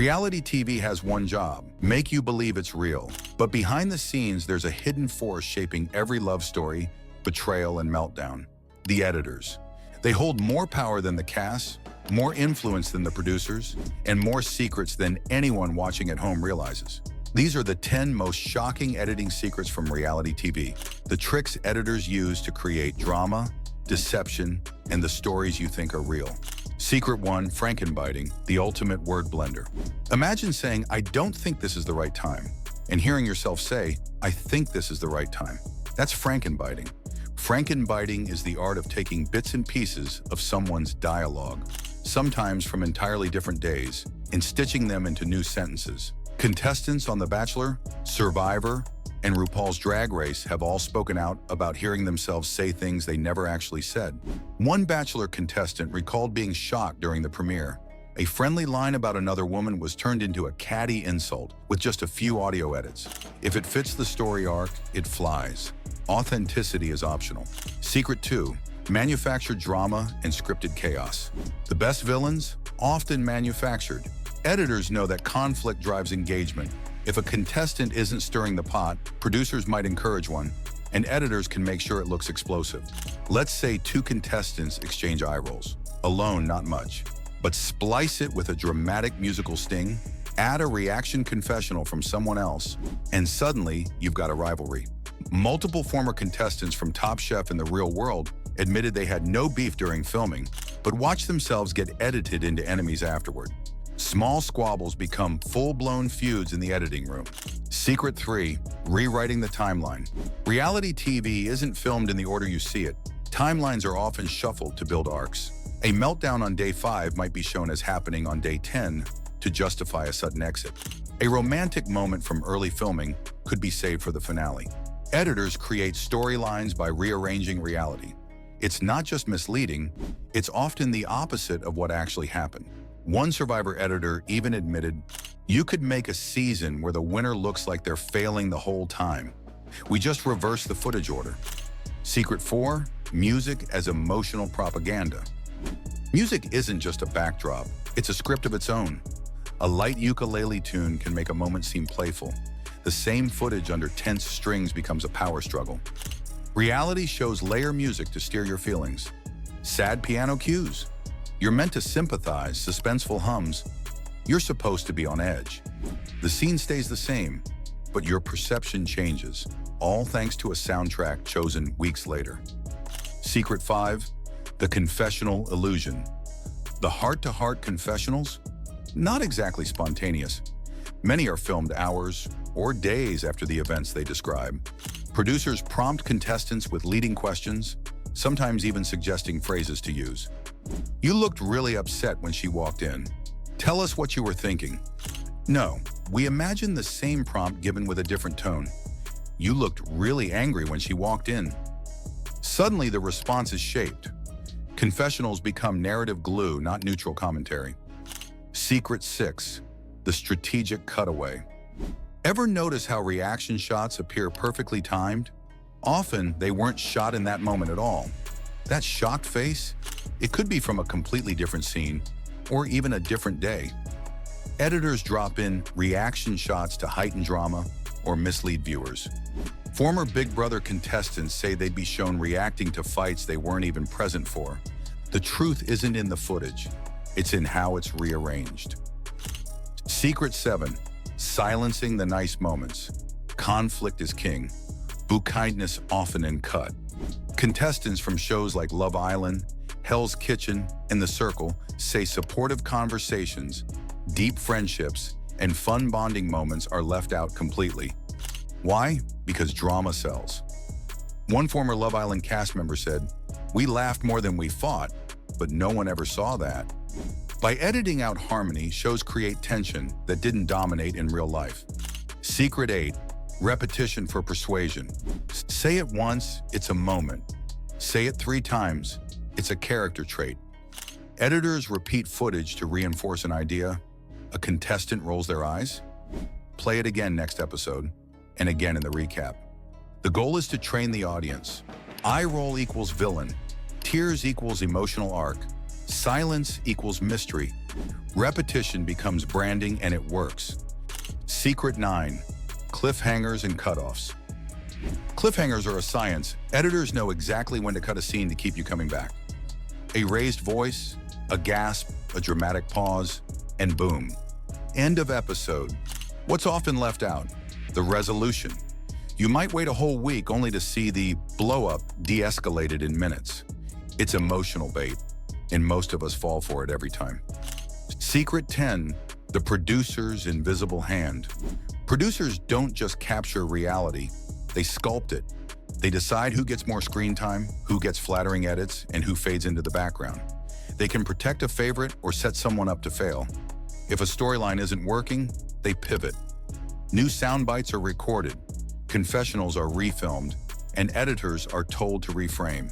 Reality TV has one job: make you believe it's real. But behind the scenes, there's a hidden force shaping every love story, betrayal, and meltdown. The editors. They hold more power than the cast, more influence than the producers, and more secrets than anyone watching at home realizes. These are the 10 most shocking editing secrets from reality TV. The tricks editors use to create drama, deception, and the stories you think are real. Secret 1, Frankenbiting, the ultimate word blender. Imagine saying, "I don't think this is the right time," and hearing yourself say, "I think this is the right time." That's Frankenbiting. Frankenbiting is the art of taking bits and pieces of someone's dialogue, sometimes from entirely different days, and stitching them into new sentences. Contestants on The Bachelor, Survivor, and RuPaul's Drag Race have all spoken out about hearing themselves say things they never actually said. One Bachelor contestant recalled being shocked during the premiere. A friendly line about another woman was turned into a catty insult with just a few audio edits. If it fits the story arc, it flies. Authenticity is optional. Secret 2, manufactured drama and scripted chaos. The best villains? Often manufactured. Editors know that conflict drives engagement. If a contestant isn't stirring the pot, producers might encourage one, and editors can make sure it looks explosive. Let's say two contestants exchange eye rolls. Alone, not much. But splice it with a dramatic musical sting, add a reaction confessional from someone else, and suddenly you've got a rivalry. Multiple former contestants from Top Chef in the real world admitted they had no beef during filming, but watched themselves get edited into enemies afterward. Small squabbles become full-blown feuds in the editing room. Secret 3, rewriting the timeline. Reality TV isn't filmed in the order you see it. Timelines are often shuffled to build arcs. A meltdown on day 5 might be shown as happening on day 10 to justify a sudden exit. A romantic moment from early filming could be saved for the finale. Editors create storylines by rearranging reality. It's not just misleading, it's often the opposite of what actually happened. One Survivor editor even admitted, "You could make a season where the winner looks like they're failing the whole time. We just reversed the footage order." Secret 4, music as emotional propaganda. Music isn't just a backdrop, it's a script of its own. A light ukulele tune can make a moment seem playful. The same footage under tense strings becomes a power struggle. Reality shows layer music to steer your feelings. Sad piano cues. You're meant to sympathize, suspenseful hums. You're supposed to be on edge. The scene stays the same, but your perception changes, all thanks to a soundtrack chosen weeks later. Secret 5, the confessional illusion. The heart-to-heart confessionals? Not exactly spontaneous. Many are filmed hours or days after the events they describe. Producers prompt contestants with leading questions, sometimes even suggesting phrases to use. "You looked really upset when she walked in. Tell us what you were thinking." No, we imagine the same prompt given with a different tone. "You looked really angry when she walked in." Suddenly the response is shaped. Confessionals become narrative glue, not neutral commentary. Secret 6, the strategic cutaway. Ever notice how reaction shots appear perfectly timed? Often they weren't shot in that moment at all. That shocked face? It could be from a completely different scene, or even a different day. Editors drop in reaction shots to heighten drama or mislead viewers. Former Big Brother contestants say they'd be shown reacting to fights they weren't even present for. The truth isn't in the footage, it's in how it's rearranged. Secret 7, silencing the nice moments. Conflict is king. Boo kindness often in cut. Contestants from shows like Love Island, Hell's Kitchen, and The Circle say supportive conversations, deep friendships, and fun bonding moments are left out completely. Why? Because drama sells. One former Love Island cast member said, "We laughed more than we fought, but no one ever saw that." By editing out harmony, shows create tension that didn't dominate in real life. Secret 8, repetition for persuasion. Say it once, it's a moment. Say it 3 times, it's a character trait. Editors repeat footage to reinforce an idea. A contestant rolls their eyes. Play it again next episode, and again in the recap. The goal is to train the audience. Eye roll equals villain. Tears equals emotional arc. Silence equals mystery. Repetition becomes branding, and it works. Secret 9. Cliffhangers and cutoffs. Cliffhangers are a science. Editors know exactly when to cut a scene to keep you coming back. A raised voice, a gasp, a dramatic pause, and boom. End of episode. What's often left out? The resolution. You might wait a whole week only to see the blow-up de-escalated in minutes. It's emotional bait, and most of us fall for it every time. Secret 10. The producer's invisible hand. Producers don't just capture reality, they sculpt it. They decide who gets more screen time, who gets flattering edits, and who fades into the background. They can protect a favorite or set someone up to fail. If a storyline isn't working, they pivot. New sound bites are recorded, confessionals are refilmed, and editors are told to reframe.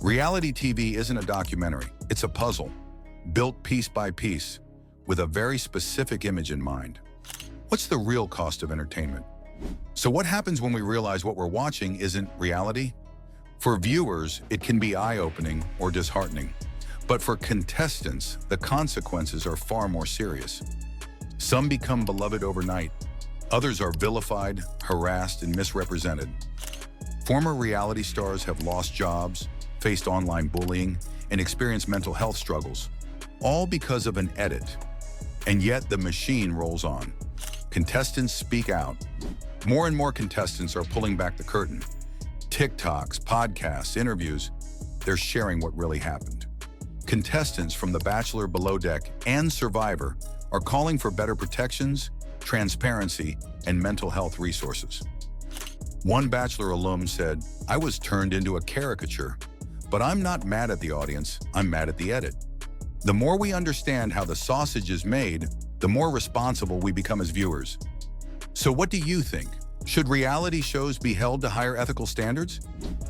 Reality TV isn't a documentary, it's a puzzle, built piece by piece, with a very specific image in mind. What's the real cost of entertainment? So what happens when we realize what we're watching isn't reality? For viewers, it can be eye-opening or disheartening. But for contestants, the consequences are far more serious. Some become beloved overnight. Others are vilified, harassed, and misrepresented. Former reality stars have lost jobs, faced online bullying, and experienced mental health struggles, all because of an edit. And yet the machine rolls on. Contestants speak out. More and more contestants are pulling back the curtain. TikToks, podcasts, interviews, they're sharing what really happened. Contestants from The Bachelor, Below Deck, and Survivor are calling for better protections, transparency, and mental health resources. One Bachelor alum said, "I was turned into a caricature, but I'm not mad at the audience, I'm mad at the edit." The more we understand how the sausage is made, the more responsible we become as viewers. So what do you think? Should reality shows be held to higher ethical standards?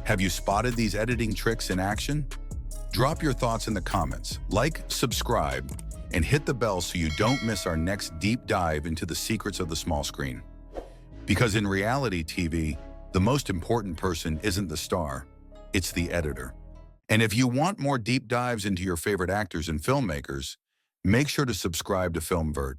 Have you spotted these editing tricks in action? Drop your thoughts in the comments, like, subscribe, and hit the bell so you don't miss our next deep dive into the secrets of the small screen. Because in reality TV, the most important person isn't the star, it's the editor. And if you want more deep dives into your favorite actors and filmmakers, make sure to subscribe to FilmVert.